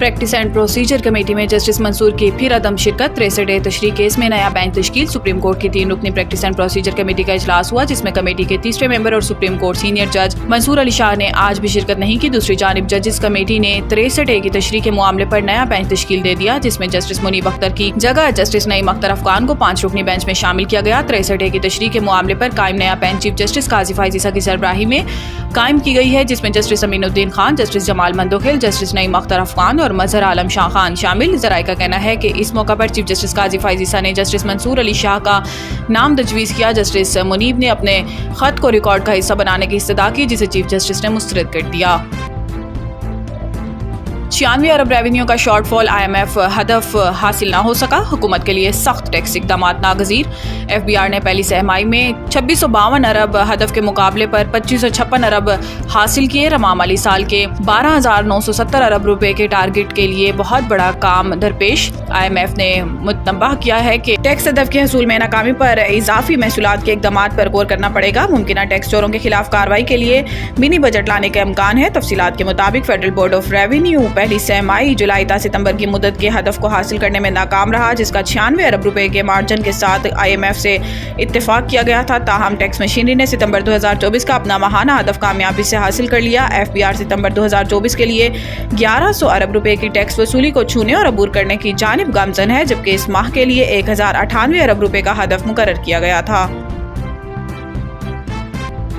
Practice and procedure committee में justice Mansoor की फिर अदम शिरकत। 63 तशरीह केस में नया बेंच तश्कील। सुप्रीम कोर्ट की 3 रुकनी प्रैक्टिस एंड प्रोसीजर कमेटी का इजलास हुआ, जिसमें कमेटी के तीसरे मेंबर और सुप्रीम कोर्ट सीनियर जज मंसूर अली शाह ने आज भी शिरकत नहीं की। दूसरी जानिब जजिस कमेटी ने 63A की तशरीह के मामले पर नया बेंच तश्कील दे दिया, जिसमें जस्टिस मुनीब अख्तर की जगह जस्टिस नईम अख्तर अफगान को 5 रुकनी बेंच में शामिल किया गया। 63A की तशरीह के मामले पर कायम नया bench chief justice Qazi Faez Isa की सरबराही में कायम की गई है, जिसमें justice Aminuddin Khan, justice Jamal Mandokhail, justice Naeem Akhtar Afghan और मजहर आलम शाह खान शामिल। जराये का कहना है कि इस मौका पर चीफ जस्टिस काजी फाइज ईसा ने जस्टिस मंसूर अली शाह का नाम तजवीज़ किया। जस्टिस मुनीब ने अपने खत को रिकॉर्ड का हिस्सा बनाने की इस्तदा की, जिसे चीफ जस्टिस ने मुस्तरद कर दिया। 96 अरब रेवेन्यू का शॉर्टफॉल IMF हदफ हासिल ना हो सका। हुकूमत के लिए सख्त टैक्स इक़दाम नागज़ीर। FBR ने पहली सहमाही में 2652 अरब हदफ के मुकाबले पर 2556 अरब हासिल किए। रवां माली साल के 12970 अरब रुपए के टारगेट के लिए बहुत बड़ा काम दरपेश। IMF ने मुतनब्बह किया है कि टैक्स हदफ के हसूल में नाकामी पर इजाफी महसूलात के इक़दामात पर गौर करना पड़ेगा। मुमकिन टैक्स चोरों के खिलाफ कार्रवाई के लिए मिनी बजट लाने का इम्कान है। तफसीलात के मुताबिक फेडरल बोर्ड ऑफ रेवेन्यू पहली सहमाही जुलाई ta सितंबर की मुद्दत के हदफ को हासिल करने में नाकाम रहा, जिसका 96 अरब रुपए के मार्जिन के साथ IMF से इत्तेफाक किया गया था। ताहम टैक्स मशीनरी ने सितंबर 2024 का अपना माहाना हदफ कामयाबी से हासिल कर लिया। FBR सितंबर 2024 के लिए 1100 अरब रुपए की टैक्स वसूली को छूने और अबूर करने की जानिब गामजन है, जबकि इस माह के लिए 1098 अरब रुपए का हदफ मुकर्रर किया गया था।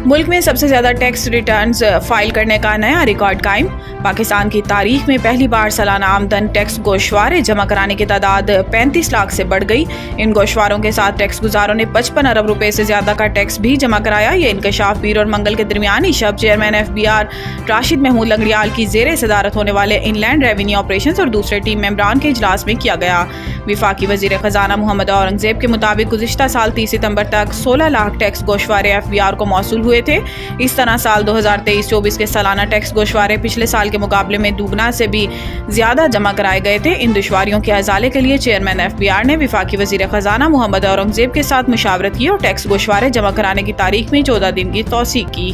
मुल्क में सबसे ज्यादा टैक्स रिटर्न्स फाइल करने का नया रिकॉर्ड कायम। पाकिस्तान की तारीख में पहली बार सालाना आमदन टैक्स गोशवारे जमा कराने की तादाद 35 लाख से बढ़ गई। इन गोशवारों के साथ टैक्स गुजारों ने 55 अरब रुपए से ज्यादा का टैक्स भी जमा कराया। ये इंकशाफ पीर और मंगल के दरमियानी शब चेयरमैन FBR राशिद महमूद लंगड़ियाल की जेर सदारत होने वाले इनलैंड रेवेन्यू ऑपरेशंस और दूसरे टीम मेंबरान के इजलास में किया गया। विफाकी वजीर खजाना मोहम्मद औरंगजेब के मुताबिक गुज़िश्ता साल 30 सितंबर तक 16 लाख टैक्स गोशवारे FBR को मौसूल हुए थे। इस तरह साल 2023-24 के सालाना टैक्स गोशवारे पिछले साल के मुकाबले में दुगना से भी ज्यादा जमा कराए गए थे। इन दुश्वारियों के अजाले के लिए चेयरमैन FBR ने विफाकी वजीर खजाना मोहम्मद औरंगजेब के साथ मुशावरत की और टैक्स गोशवारे जमा कराने की तारीख में 14 दिन की तौसीक की।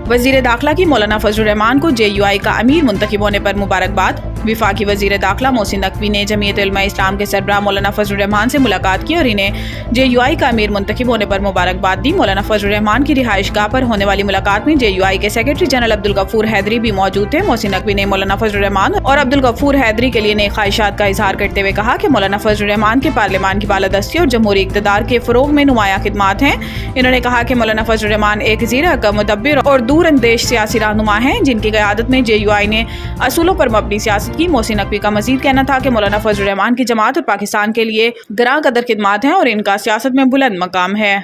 वजीर दाखिला की मौलाना फजलुर रहमान को JUI का अमीर मुंतखब होने पर मुबारकबाद। विफाकी वजीर दाखिला मोहसिन नकवी ने जमीयत उलमा इस्लाम के सरबराह मौलाना फजलुर रहमान से मुलाकात की और इन्हें JUI का अमीर मुंतखब होने पर मुबारकबाद दी। मौलाना फजलुर रहमान की रिहाइश गाह पर होने वाली मुलाकात में JUI के सेक्रेटरी जनरल अब्दुल गफूर हैदरी भी मौजूद थे। मोहसिन नकवी ने मौलाना फजलुर रहमान और अब्दुल गफूर हैदरी के लिए नेक ख्वाहिशात का इजहार करते हुए कहा कि मौलाना फजलुर रहमान के पार्लियामान की बालादस्ती और जमहूरी इक़्तिदार के फ़रोग़ में नुमाया खिदमात हैं। इन्होंने कहा कि मौलाना फजलुर रहमान एक ज़ीरक, मुदब्बिर और दूरअंदेश सियासी रहनुमा हैं, जिनकी क़यादत में JUI ने असूलों पर मबनी सियासत की। मोहसिन नकवी का मजीद कहना था कि मौलाना फजलुर रहमान की जमात और पाकिस्तान के लिए गरां कदर खिदमात हैं और इनका सियासत में बुलंद मकाम है।